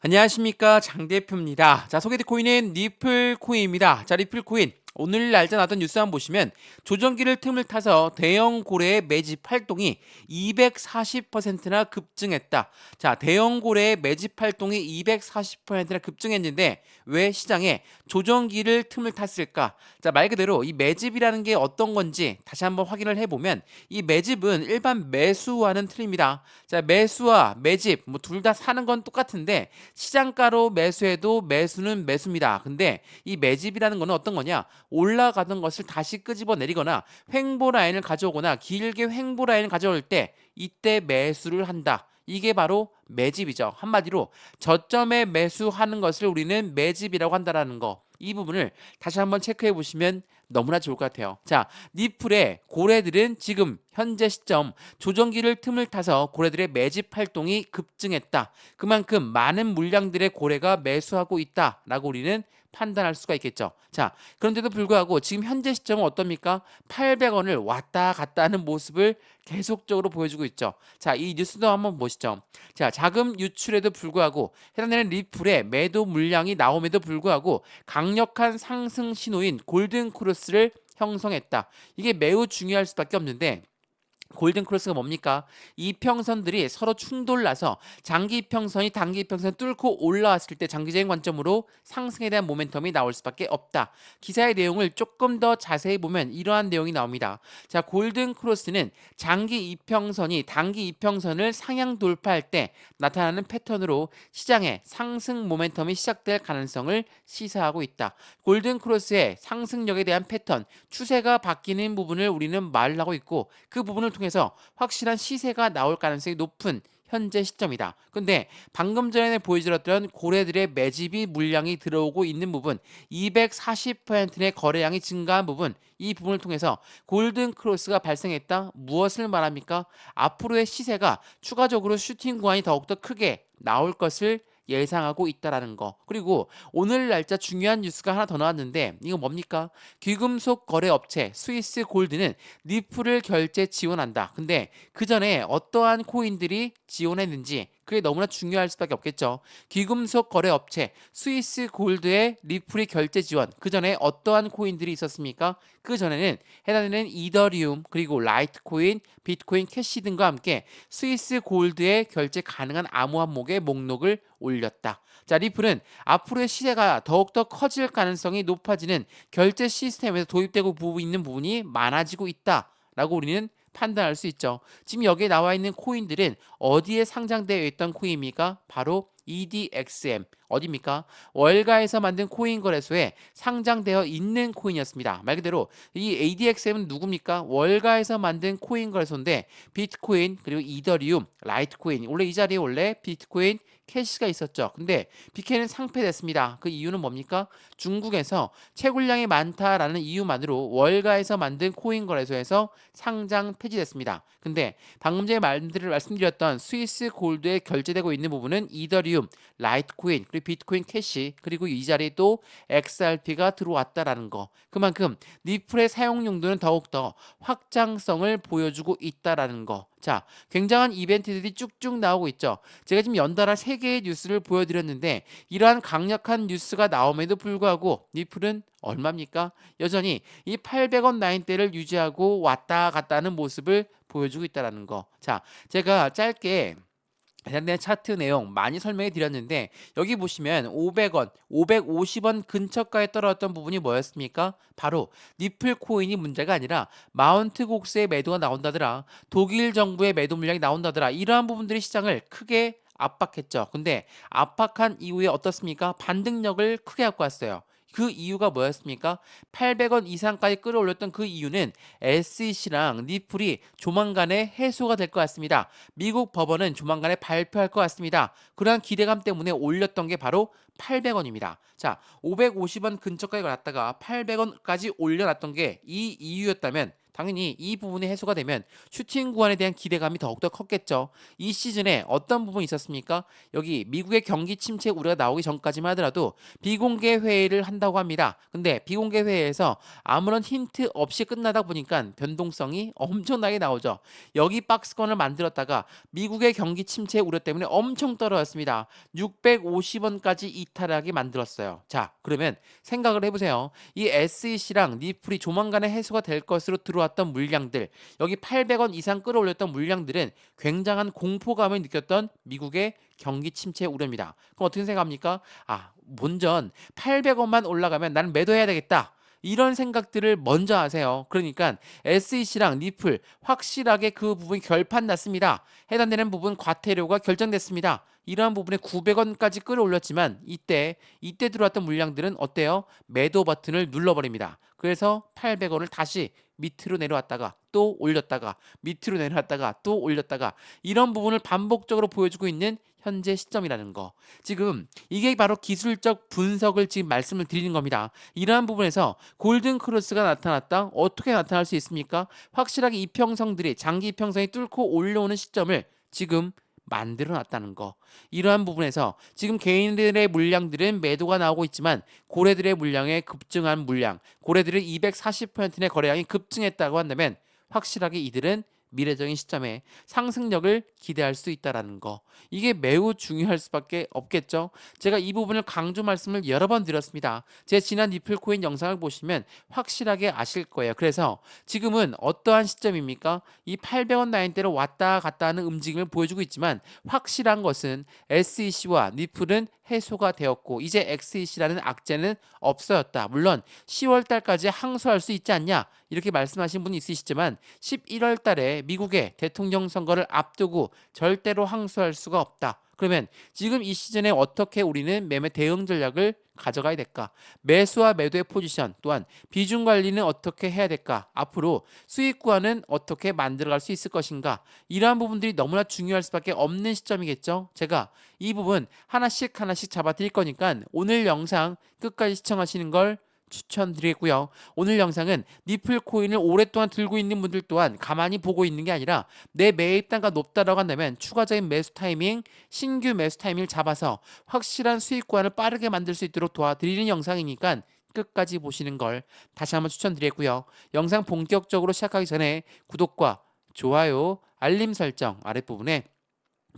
안녕하십니까, 장 대표입니다. 자, 소개된 코인은 리플 코인입니다. 자, 리플 코인 오늘 날짜 나왔던 뉴스 한번 보시면 조정기를 틈을 타서 대형 고래의 매집 활동이 240%나 급증했다. 자, 대형 고래의 매집 활동이 240%나 급증했는데 왜 시장에 조정기를 틈을 탔을까? 자, 말 그대로 이 매집이라는 게 어떤 건지 다시 한번 확인을 해보면 이 매집은 일반 매수와는 틀립니다. 자, 매수와 매집 뭐 둘 다 사는 건 똑같은데 시장가로 매수해도 매수는 매수입니다. 근데 이 매집이라는 거는 어떤 거냐? 올라가던 것을 다시 끄집어 내리거나 횡보 라인을 가져오거나 길게 횡보 라인을 가져올 때 이때 매수를 한다. 이게 바로 매집이죠. 한마디로 저점에 매수하는 것을 우리는 매집이라고 한다라는 거. 이 부분을 다시 한번 체크해 보시면 너무나 좋을 것 같아요. 자, 니플의 고래들은 지금 현재 시점 조정기를 틈을 타서 고래들의 매집 활동이 급증했다. 그만큼 많은 물량들의 고래가 매수하고 있다라고 우리는 판단할 수가 있겠죠. 자, 그런데도 불구하고 지금 현재 시점은 어떻습니까? 800원을 왔다 갔다 하는 모습을 계속적으로 보여주고 있죠. 자, 이 뉴스도 한번 보시죠. 자, 자금 유출에도 불구하고 해당되는 리플의 매도 물량이 나옴에도 불구하고 강력한 상승 신호인 골든 크로스를 형성했다. 이게 매우 중요할 수밖에 없는데 골든 크로스가 뭡니까? 이평선들이 서로 충돌나서 장기 이평선이 단기 이평선 뚫고 올라왔을 때 장기적인 관점으로 상승에 대한 모멘텀이 나올 수밖에 없다. 기사의 내용을 조금 더 자세히 보면 이러한 내용이 나옵니다. 자, 골든 크로스는 장기 이평선이 단기 이평선을 상향 돌파할 때 나타나는 패턴으로 시장의 상승 모멘텀이 시작될 가능성을 시사하고 있다. 골든 크로스의 상승력에 대한 패턴, 추세가 바뀌는 부분을 우리는 말을 하고 있고 그 부분을 통해서 확실한 시세가 나올 가능성이 높은 현재 시점이다. 근데 방금 전에 보여드렸던 고래들의 매집이 물량이 들어오고 있는 부분, 240%의 거래량이 증가한 부분, 이 부분을 통해서 골든 크로스가 발생했다. 무엇을 말합니까? 앞으로의 시세가 추가적으로 슈팅 구간이 더욱더 크게 나올 것을 예상하고 있다라는 거. 그리고 오늘 날짜 중요한 뉴스가 하나 더 나왔는데 이거 뭡니까? 귀금속 거래 업체 스위스 골드는 리플을 결제 지원한다. 근데 그 전에 어떠한 코인들이 지원했는지 그게 너무나 중요할 수밖에 없겠죠. 귀금속 거래 업체 스위스 골드의 리플이 결제 지원. 그 전에 어떠한 코인들이 있었습니까? 그 전에는 해당되는 이더리움 그리고 라이트코인, 비트코인 캐시 등과 함께 스위스 골드의 결제 가능한 암호 항목의 목록을 올렸다. 자, 리플은 앞으로의 시세가 더욱더 커질 가능성이 높아지는 결제 시스템에서 도입되고 있는 부분이 많아지고 있다라고 우리는 판단할 수 있죠. 지금 여기에 나와 있는 코인들은 어디에 상장되어 있던 코인입니까? 바로 EDXM 어디입니까? 월가에서 만든 코인 거래소에 상장되어 있는 코인이었습니다. 말 그대로 이 ADXM은 누굽니까? 월가에서 만든 코인 거래소인데 비트코인 그리고 이더리움, 라이트코인 원래 이 자리에 원래 비트코인 캐시가 있었죠. 근데 BK는 상폐됐습니다. 그 이유는 뭡니까? 중국에서 채굴량이 많다라는 이유만으로 월가에서 만든 코인 거래소에서 상장 폐지됐습니다. 근데 방금 전에 말씀드렸던 스위스 골드에 결제되고 있는 부분은 이더리움, 라이트코인, 그리고 비트코인 캐시, 그리고 이 자리에 또 XRP가 들어왔다라는 거. 그만큼 리플의 사용 용도는 더욱더 확장성을 보여주고 있다라는 거. 자, 굉장한 이벤트들이 쭉쭉 나오고 있죠. 제가 지금 연달아 3개의 뉴스를 보여드렸는데 이러한 강력한 뉴스가 나옴에도 불구하고 리플은 얼마입니까? 여전히 이 800원 라인대를 유지하고 왔다 갔다 하는 모습을 보여주고 있다는 거. 자, 제가 짧게 해당되는 차트 내용 많이 설명해 드렸는데 여기 보시면 500원, 550원 근처까지 떨어졌던 부분이 뭐였습니까? 바로 니플 코인이 문제가 아니라 마운트 곡스의 매도가 나온다더라. 독일 정부의 매도 물량이 나온다더라. 이러한 부분들이 시장을 크게 압박했죠. 근데 압박한 이후에 어떻습니까? 반등력을 크게 갖고 왔어요. 그 이유가 뭐였습니까? 800원 이상까지 끌어올렸던 그 이유는 SEC랑 리플이 조만간에 해소가 될 것 같습니다. 미국 법원은 조만간에 발표할 것 같습니다. 그러한 기대감 때문에 올렸던 게 바로 800원입니다. 자, 550원 근처까지 갔다가 800원까지 올려놨던 게 이 이유였다면 당연히 이 부분이 해소가 되면 슈팅 구간에 대한 기대감이 더욱더 컸겠죠. 이 시즌에 어떤 부분이 있었습니까? 여기 미국의 경기 침체 우려가 나오기 전까지만 하더라도 비공개 회의를 한다고 합니다. 근데 비공개 회의에서 아무런 힌트 없이 끝나다 보니까 변동성이 엄청나게 나오죠. 여기 박스권을 만들었다가 미국의 경기 침체 우려 때문에 엄청 떨어졌습니다. 650원까지 이탈하게 만들었어요. 자, 그러면 생각을 해보세요. 이 SEC랑 니플이 조만간에 해소가 될 것으로 들어왔던 물량들, 여기 800원 이상 끌어올렸던 물량들은 굉장한 공포감을 느꼈던 미국의 경기 침체 우려입니다. 그럼 어떻게 생각합니까? 본전 800원만 올라가면 나는 매도해야 되겠다. 이런 생각들을 먼저 하세요. 그러니까 SEC랑 니플 확실하게 그 부분이 결판 났습니다. 해당되는 부분 과태료가 결정됐습니다. 이러한 부분에 900원까지 끌어올렸지만 이때 들어왔던 물량들은 어때요? 매도 버튼을 눌러버립니다. 그래서 800원을 다시 밑으로 내려왔다가 또 올렸다가 밑으로 내려왔다가 또 올렸다가 이런 부분을 반복적으로 보여주고 있는 현재 시점이라는 거. 지금 이게 바로 기술적 분석을 지금 말씀을 드리는 겁니다. 이러한 부분에서 골든 크로스가 나타났다. 어떻게 나타날 수 있습니까? 확실하게 이평성들이 장기 이평성이 뚫고 올려오는 시점을 지금 만들어 놨다는 거. 이러한 부분에서 지금 개인들의 물량들은 매도가 나오고 있지만 고래들의 물량에 급증한 물량, 고래들의 240%의 거래량이 급증했다고 한다면 확실하게 이들은 미래적인 시점에 상승력을 기대할 수 있다라는 거. 이게 매우 중요할 수밖에 없겠죠. 제가 이 부분을 강조 말씀을 여러 번 드렸습니다. 제 지난 니플코인 영상을 보시면 확실하게 아실 거예요. 그래서 지금은 어떠한 시점입니까? 이 800원 라인대로 왔다 갔다 하는 움직임을 보여주고 있지만 확실한 것은 SEC와 니플은 해소가 되었고 이제 XEC라는 악재는 없어졌다. 물론 10월 달까지 항소할 수 있지 않냐 이렇게 말씀하신 분이 있으시지만 11월 달에 미국의 대통령 선거를 앞두고 절대로 항소할 수가 없다. 그러면 지금 이 시즌에 어떻게 우리는 매매 대응 전략을 가져가야 될까? 매수와 매도의 포지션 또한 비중 관리는 어떻게 해야 될까? 앞으로 수익 구간은 어떻게 만들어갈 수 있을 것인가? 이러한 부분들이 너무나 중요할 수밖에 없는 시점이겠죠. 제가 이 부분 하나씩 잡아 드릴 거니까 오늘 영상 끝까지 시청하시는 걸 추천드리고요. 오늘 영상은 니플 코인을 오랫동안 들고 있는 분들 또한 가만히 보고 있는 게 아니라 내 매입단가 높다라고 한다면 추가적인 매수 타이밍, 신규 매수 타이밍을 잡아서 확실한 수익 구간을 빠르게 만들 수 있도록 도와드리는 영상이니까 끝까지 보시는 걸 다시 한번 추천드리고요. 영상 본격적으로 시작하기 전에 구독과 좋아요, 알림 설정 아랫부분에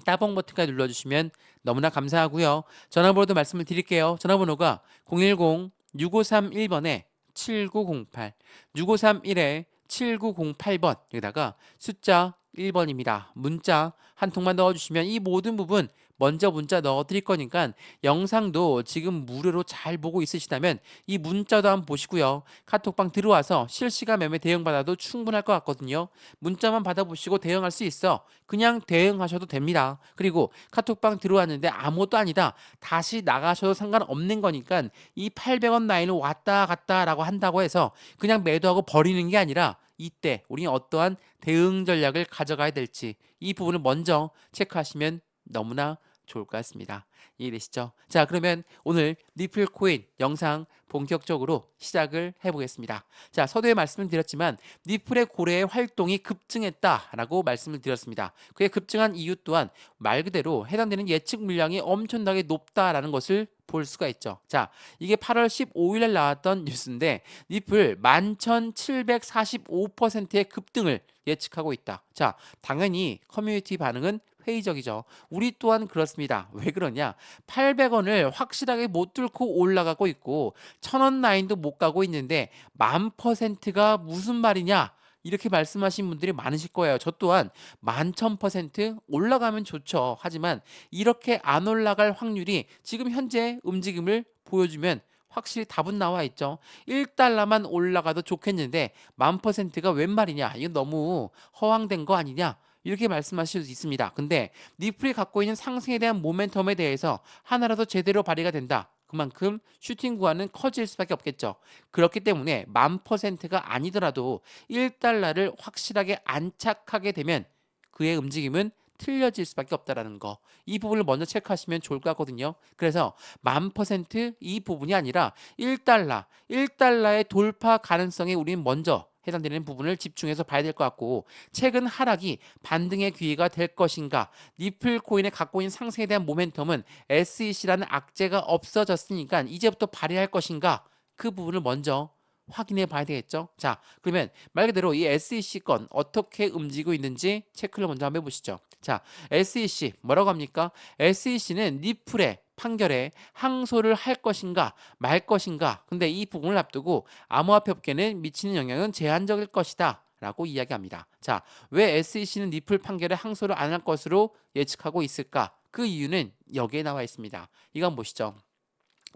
따봉 버튼까지 눌러주시면 너무나 감사하고요. 전화번호도 말씀을 드릴게요. 전화번호가 010-6531번에 7908, 6531에 7908번, 여기다가 숫자 1번입니다. 문자 한 통만 넣어주시면 이 모든 부분 먼저 문자 넣어드릴 거니까 영상도 지금 무료로 잘 보고 있으시다면 이 문자도 한번 보시고요. 카톡방 들어와서 실시간 매매 대응 받아도 충분할 것 같거든요. 문자만 받아보시고 대응할 수 있어. 그냥 대응하셔도 됩니다. 그리고 카톡방 들어왔는데 아무것도 아니다. 다시 나가셔도 상관없는 거니까 이 800원 라인을 왔다 갔다 라고 한다고 해서 그냥 매도하고 버리는 게 아니라 이때 우리는 어떠한 대응 전략을 가져가야 될지 이 부분을 먼저 체크하시면 너무나 좋을 것 같습니다. 이해되시죠? 자, 그러면 오늘 니플 코인 영상 본격적으로 시작을 해보겠습니다. 자, 서두에 말씀을 드렸지만 니플의 고래의 활동이 급증했다라고 말씀을 드렸습니다. 그의 급증한 이유 또한 말 그대로 해당되는 예측 물량이 엄청나게 높다라는 것을 볼 수가 있죠. 자, 이게 8월 15일에 나왔던 뉴스인데 니플 11,745%의 급등을 예측하고 있다. 자, 당연히 커뮤니티 반응은 회의적이죠. 우리 또한 그렇습니다. 왜 그러냐? 800원을 확실하게 못 뚫고 올라가고 있고 1000원 라인도 못 가고 있는데 10,000%가 무슨 말이냐? 이렇게 말씀하신 분들이 많으실 거예요. 저 또한 11,000% 올라가면 좋죠. 하지만 이렇게 안 올라갈 확률이 지금 현재 움직임을 보여주면 확실히 답은 나와 있죠. 1달러만 올라가도 좋겠는데 10,000%가 웬 말이냐? 이건 너무 허황된 거 아니냐? 이렇게 말씀하실 수 있습니다. 근데 니플이 갖고 있는 상승에 대한 모멘텀에 대해서 하나라도 제대로 발휘가 된다. 그만큼 슈팅 구간은 커질 수밖에 없겠죠. 그렇기 때문에 10,000%가 아니더라도 1달러를 확실하게 안착하게 되면 그의 움직임은 틀려질 수밖에 없다라는 거. 이 부분을 먼저 체크하시면 좋을 것 같거든요. 그래서 10,000%이 부분이 아니라 1달러의 돌파 가능성에 우리는 먼저 해당되는 부분을 집중해서 봐야 될 것 같고, 최근 하락이 반등의 기회가 될 것인가, 리플 코인에 갖고 있는 상승에 대한 모멘텀은 SEC라는 악재가 없어졌으니까 이제부터 발휘할 것인가, 그 부분을 먼저 확인해 봐야 되겠죠. 자, 그러면 말 그대로 이 SEC 건 어떻게 움직이고 있는지 체크를 먼저 한번 해보시죠. 자, SEC 뭐라고 합니까? SEC는 리플의 판결에 항소를 할 것인가 말 것인가. 근데 이 부분을 앞두고 암호화폐 업계는 미치는 영향은 제한적일 것이다 라고 이야기합니다. 자, 왜 SEC는 리플 판결에 항소를 안 할 것으로 예측하고 있을까? 그 이유는 여기에 나와 있습니다. 이거 한번 보시죠.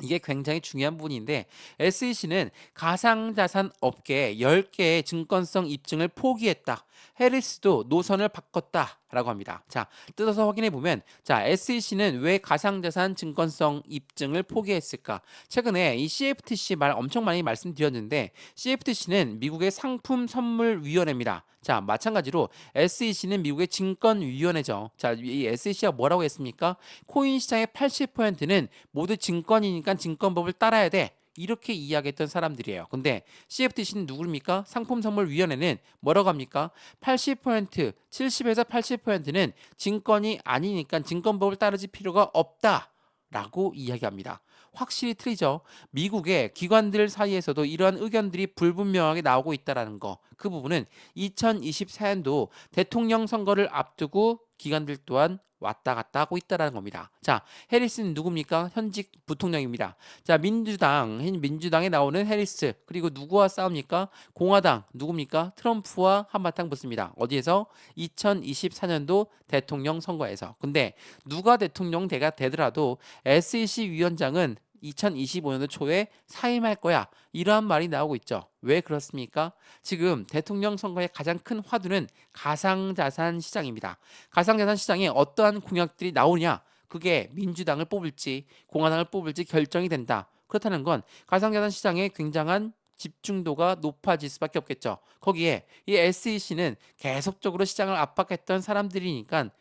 이게 굉장히 중요한 부분인데, SEC는 가상자산 업계에 10개의 증권성 입증을 포기했다. 해리스도 노선을 바꿨다라고 합니다. 자, 뜯어서 확인해 보면, 자, SEC는 왜 가상자산 증권성 입증을 포기했을까? 최근에 이 CFTC 말 엄청 많이 말씀드렸는데, CFTC는 미국의 상품선물위원회입니다. 자, 마찬가지로 SEC는 미국의 증권위원회죠. 자, 이 SEC가 뭐라고 했습니까? 코인 시장의 80%는 모두 증권이니까 증권법을 따라야 돼. 이렇게 이야기했던 사람들이에요. 근데 CFTC는 누구입니까? 상품선물위원회는 뭐라고 합니까? 80%, 70에서 80%는 증권이 아니니까 증권법을 따르지 필요가 없다 라고 이야기합니다. 확실히 틀리죠. 미국의 기관들 사이에서도 이러한 의견들이 불분명하게 나오고 있다는 거. 그 부분은 2024년도 대통령 선거를 앞두고 기관들 또한 왔다 갔다 하고 있다는 겁니다. 자, 해리스는 누굽니까? 현직 부통령입니다. 자, 민주당에 나오는 해리스, 그리고 누구와 싸웁니까? 공화당 누굽니까? 트럼프와 한바탕 붙습니다. 어디에서? 2024년도 대통령 선거에서. 근데 누가 대통령대가 되더라도 SEC 위원장은 2025년도 초에 사임할 거야. 이러한 말이 나오고 있죠. 왜 그렇습니까? 지금 대통령 선거의 가장 큰 화두는 가상자산 시장입니다. 가상자산 시장에 어떠한 공약들이 나오냐? 그게 민주당을 뽑을지 공화당을 뽑을지 결정이 된다. 그렇다는 건 가상자산 시장에 굉장한 집중도가 높아질 수밖에 없겠죠. 거기에 이 SEC는 계속적으로 시장을 압박했던 사람들이니까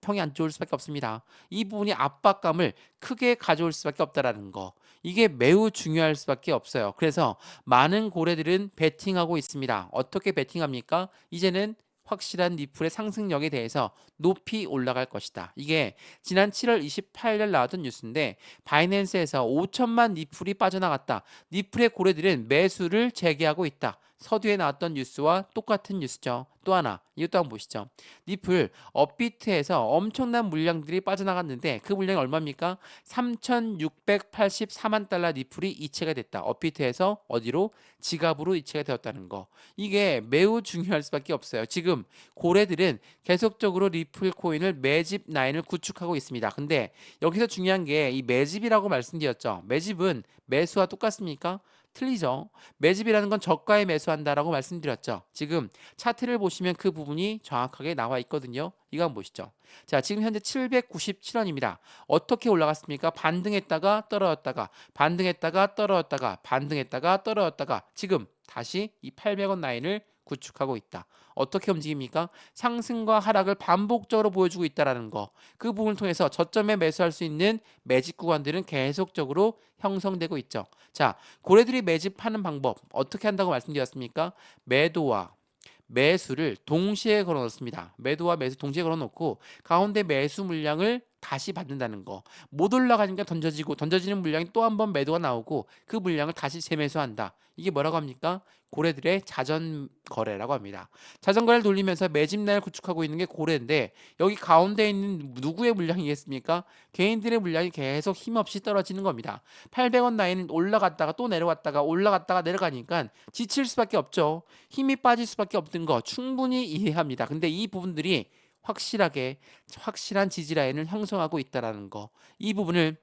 평이 안 좋을 수밖에 없습니다. 이 부분이 압박감을 크게 가져올 수밖에 없다라는 거. 이게 매우 중요할 수밖에 없어요. 그래서 많은 고래들은 베팅하고 있습니다. 어떻게 베팅합니까? 이제는 확실한 리플의 상승력에 대해서 높이 올라갈 것이다. 이게 지난 7월 28일 나왔던 뉴스인데, 바이낸스에서 5천만 리플이 빠져나갔다. 리플의 고래들은 매수를 재개하고 있다. 서두에 나왔던 뉴스와 똑같은 뉴스죠. 또 하나, 이것도 한번 보시죠. 리플 업비트에서 엄청난 물량들이 빠져나갔는데 그 물량이 얼마입니까? 3,684만 달러 리플이 이체가 됐다. 업비트에서 어디로? 지갑으로 이체가 되었다는 거. 이게 매우 중요할 수밖에 없어요. 지금 고래들은 계속적으로 리플 코인을 매집 라인을 구축하고 있습니다. 근데 여기서 중요한 게 이 매집이라고 말씀드렸죠. 매집은 매수와 똑같습니까? 틀리죠. 매집이라는 건 저가에 매수한다라고 말씀드렸죠. 지금 차트를 보시면 그 부분이 정확하게 나와 있거든요. 이거 한번 보시죠. 자, 지금 현재 797원입니다. 어떻게 올라갔습니까? 반등했다가 떨어졌다가, 반등했다가 떨어졌다가, 반등했다가 떨어졌다가, 지금 다시 이 800원 라인을 구축하고 있다. 어떻게 움직입니까? 상승과 하락을 반복적으로 보여주고 있다는 거. 그 부분을 통해서 저점에 매수할 수 있는 매집 구간들은 계속적으로 형성되고 있죠. 자, 고래들이 매집하는 방법 어떻게 한다고 말씀드렸습니까? 매도와 매수를 동시에 걸어놓습니다. 매도와 매수 동시에 걸어놓고 가운데 매수 물량을 다시 받는다는 거. 못 올라가니까 던져지는 물량이 또 한 번 매도가 나오고 그 물량을 다시 재매수한다. 이게 뭐라고 합니까? 고래들의 자전 거래라고 합니다. 자전 거래를 돌리면서 매집란을 구축하고 있는 게 고래인데, 여기 가운데 있는 누구의 물량이겠습니까? 개인들의 물량이 계속 힘없이 떨어지는 겁니다. 800원 라인은 올라갔다가 또 내려갔다가 올라갔다가 내려가니까 지칠 수밖에 없죠. 힘이 빠질 수밖에 없는 거 충분히 이해합니다. 근데 이 부분들이 확실한 지지 라인을 형성하고 있다는 거, 이 부분을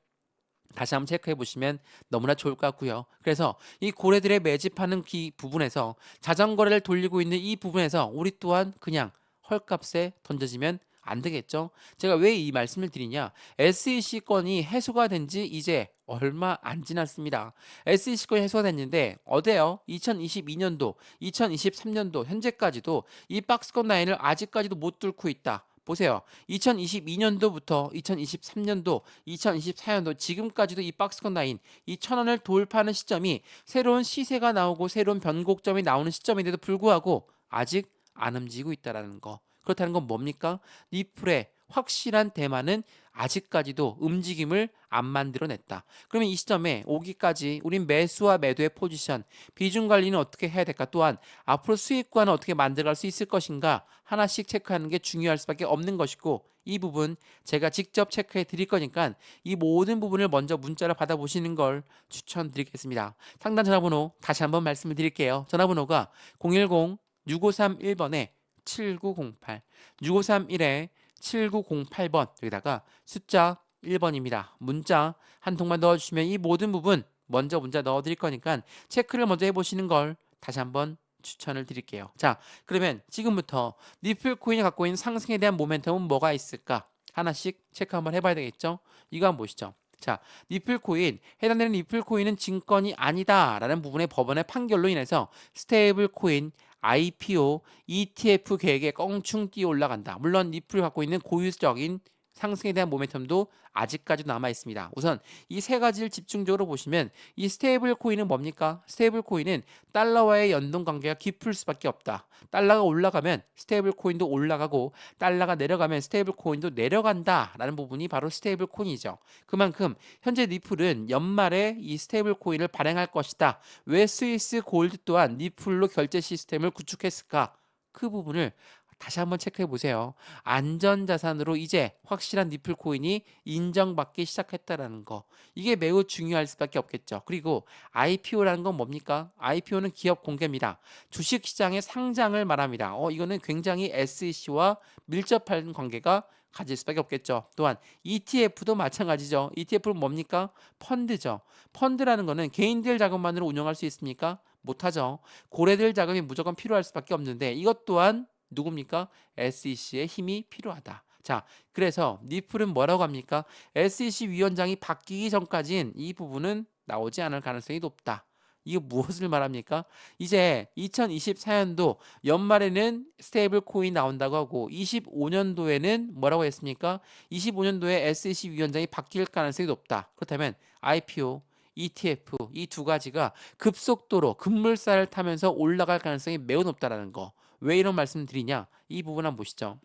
다시 한번 체크해 보시면 너무나 좋을 것 같고요. 그래서 이 고래들의 매집하는 이 부분에서 자전거래를 돌리고 있는 이 부분에서 우리 또한 그냥 헐값에 던져지면 안 되겠죠. 제가 왜 이 말씀을 드리냐? SEC 건이 해소가 된 지 이제 얼마 안 지났습니다. SEC 건이 해소가 됐는데 어때요? 2022년도, 2023년도 현재까지도 이 박스권 라인을 아직까지도 못 뚫고 있다. 보세요. 2022년도부터 2023년도, 2024년도 지금까지도 이 박스권 라인 이 1,000원을 돌파하는 시점이 새로운 시세가 나오고 새로운 변곡점이 나오는 시점인데도 불구하고 아직 안 움직이고 있다라는 거. 그렇다는 건 뭡니까? 리플의 확실한 대만은 아직까지도 움직임을 안 만들어냈다. 그러면 이 시점에 오기까지 우린 매수와 매도의 포지션, 비중 관리는 어떻게 해야 될까? 또한 앞으로 수익관은 어떻게 만들어갈 수 있을 것인가? 하나씩 체크하는 게 중요할 수밖에 없는 것이고 이 부분 제가 직접 체크해 드릴 거니까 이 모든 부분을 먼저 문자로 받아보시는 걸 추천드리겠습니다. 상담 전화번호 다시 한번 말씀을 드릴게요. 전화번호가 010-6531번에 7908, 6531에 7908번, 여기다가 숫자 1번입니다. 문자 한 통만 넣어주시면 이 모든 부분 먼저 문자 넣어드릴 거니까 체크를 먼저 해보시는 걸 다시 한번 추천을 드릴게요. 자, 그러면 지금부터 니플 코인이 갖고 있는 상승에 대한 모멘텀은 뭐가 있을까? 하나씩 체크 한번 해봐야 되겠죠? 이거 한번 보시죠. 자, 니플 코인, 해당되는 니플 코인은 증권이 아니다라는 부분의 법원의 판결로 인해서 스테이블 코인, IPO, ETF 계획에 껑충 뛰어 올라간다. 물론 니플을 갖고 있는 고유적인 상승에 대한 모멘텀도 아직까지 남아 있습니다. 우선 이 세 가지를 집중적으로 보시면 이 스테이블 코인은 뭡니까? 스테이블 코인은 달러와의 연동 관계가 깊을 수밖에 없다. 달러가 올라가면 스테이블 코인도 올라가고 달러가 내려가면 스테이블 코인도 내려간다라는 부분이 바로 스테이블 코인이죠. 그만큼 현재 니플은 연말에 이 스테이블 코인을 발행할 것이다. 왜 스위스 골드 또한 니플로 결제 시스템을 구축했을까? 그 부분을 다시 한번 체크해 보세요. 안전자산으로 이제 확실한 니플 코인이 인정받기 시작했다라는 거. 이게 매우 중요할 수밖에 없겠죠. 그리고 IPO라는 건 뭡니까? IPO는 기업 공개입니다. 주식시장의 상장을 말합니다. 이거는 굉장히 SEC와 밀접한 관계가 가질 수밖에 없겠죠. 또한 ETF도 마찬가지죠. ETF는 뭡니까? 펀드죠. 펀드라는 거는 개인들 자금만으로 운영할 수 있습니까? 못하죠. 고래들 자금이 무조건 필요할 수밖에 없는데 이것 또한 누굽니까? SEC의 힘이 필요하다. 자, 그래서 니플은 뭐라고 합니까? SEC 위원장이 바뀌기 전까지는 이 부분은 나오지 않을 가능성이 높다. 이게 무엇을 말합니까? 이제 2024년도 연말에는 스테이블 코인 나온다고 하고 25년도에는 뭐라고 했습니까? 25년도에 SEC 위원장이 바뀔 가능성이 높다. 그렇다면 IPO, ETF 이 두 가지가 급속도로 급물살을 타면서 올라갈 가능성이 매우 높다라는 거. 왜 이런 말씀 드리냐? 이 부분 한번 보시죠.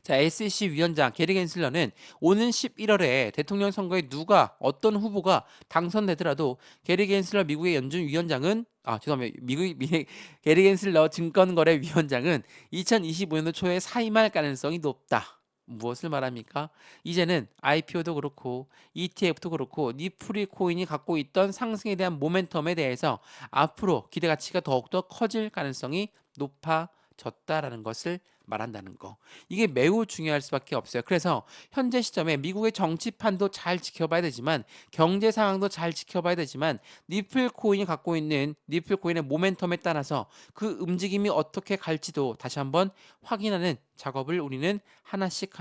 자, SEC 위원장 게리 겐슬러는 오는 11월에 대통령 선거에 누가 어떤 후보가 당선되더라도 게리 겐슬러 미국의 연준 위원장은 죄송합니다. 게리 겐슬러 증권거래위원장은 2025년도 초에 사임할 가능성이 높다. 무엇을 말합니까? 이제는 IPO도 그렇고 ETF도 그렇고 니플이 코인이 갖고 있던 상승에 대한 모멘텀에 대해서 앞으로 기대 가치가 더욱더 커질 가능성이 높아졌다라는 것을 말한다는 거. 이게 매우 중요할 수밖에 없어요. 그래서 현재 시점에 미국의 정치판도 잘 지켜봐야 되지만 경제 상황도 잘 지켜봐야 되지만 니플 코인이 갖고 있는 니플 코인의 모멘텀에 따라서 그 움직임이 어떻게 갈지도 다시 한번 확인하는 작업을 우리는 하나씩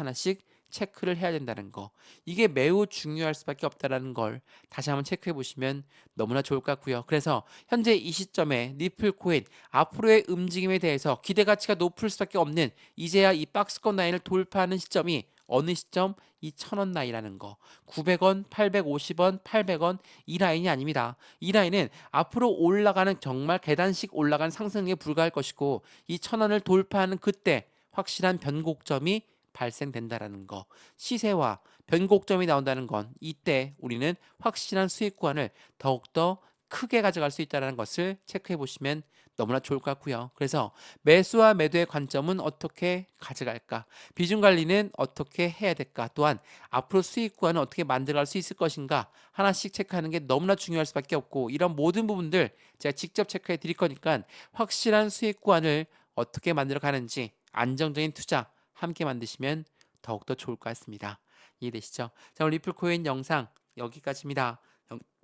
체크를 해야 된다는 거. 이게 매우 중요할 수밖에 없다라는 걸 다시 한번 체크해 보시면 너무나 좋을 것 같고요. 그래서 현재 이 시점에 니플 코인 앞으로의 움직임에 대해서 기대 가치가 높을 수밖에 없는 이제야 이 박스권 라인을 돌파하는 시점이 어느 시점? 이 1,000원 라인이라는 거. 900원, 850원, 800원 이 라인이 아닙니다. 이 라인은 앞으로 올라가는 정말 계단식 올라가는 상승에 불과할 것이고 이 1,000원을 돌파하는 그때 확실한 변곡점이 발생된다라는 거. 시세와 변곡점이 나온다는 건 이때 우리는 확실한 수익 구간을 더욱더 크게 가져갈 수 있다는 것을 체크해 보시면 너무나 좋을 것 같고요. 그래서 매수와 매도의 관점은 어떻게 가져갈까? 비중 관리는 어떻게 해야 될까? 또한 앞으로 수익 구간은 어떻게 만들어갈 수 있을 것인가? 하나씩 체크하는 게 너무나 중요할 수밖에 없고 이런 모든 부분들 제가 직접 체크해 드릴 거니까 확실한 수익 구간을 어떻게 만들어 가는지 안정적인 투자 함께 만드시면 더욱더 좋을 것 같습니다. 이해되시죠? 자, 오늘 리플코인 영상 여기까지입니다.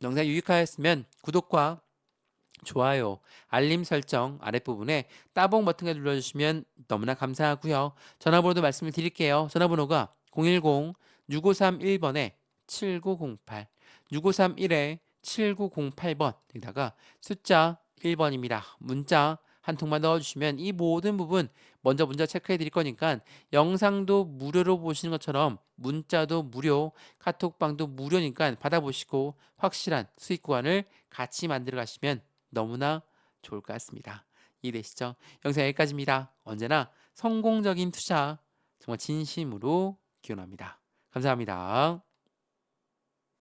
영상 유익하였으면 구독과 좋아요, 알림 설정 아랫부분에 따봉 버튼을 눌러주시면 너무나 감사하고요. 전화번호도 말씀을 드릴게요. 전화번호가 010-6531번에 7908, 6531에 7908번 여기다가 숫자 1번입니다. 문자 한 통만 넣어주시면 이 모든 부분 먼저 체크해 드릴 거니까 영상도 무료로 보시는 것처럼 문자도 무료, 카톡방도 무료니까 받아보시고 확실한 수익 구간을 같이 만들어 가시면 너무나 좋을 것 같습니다. 이해되시죠? 영상 여기까지입니다. 언제나 성공적인 투자 정말 진심으로 기원합니다. 감사합니다.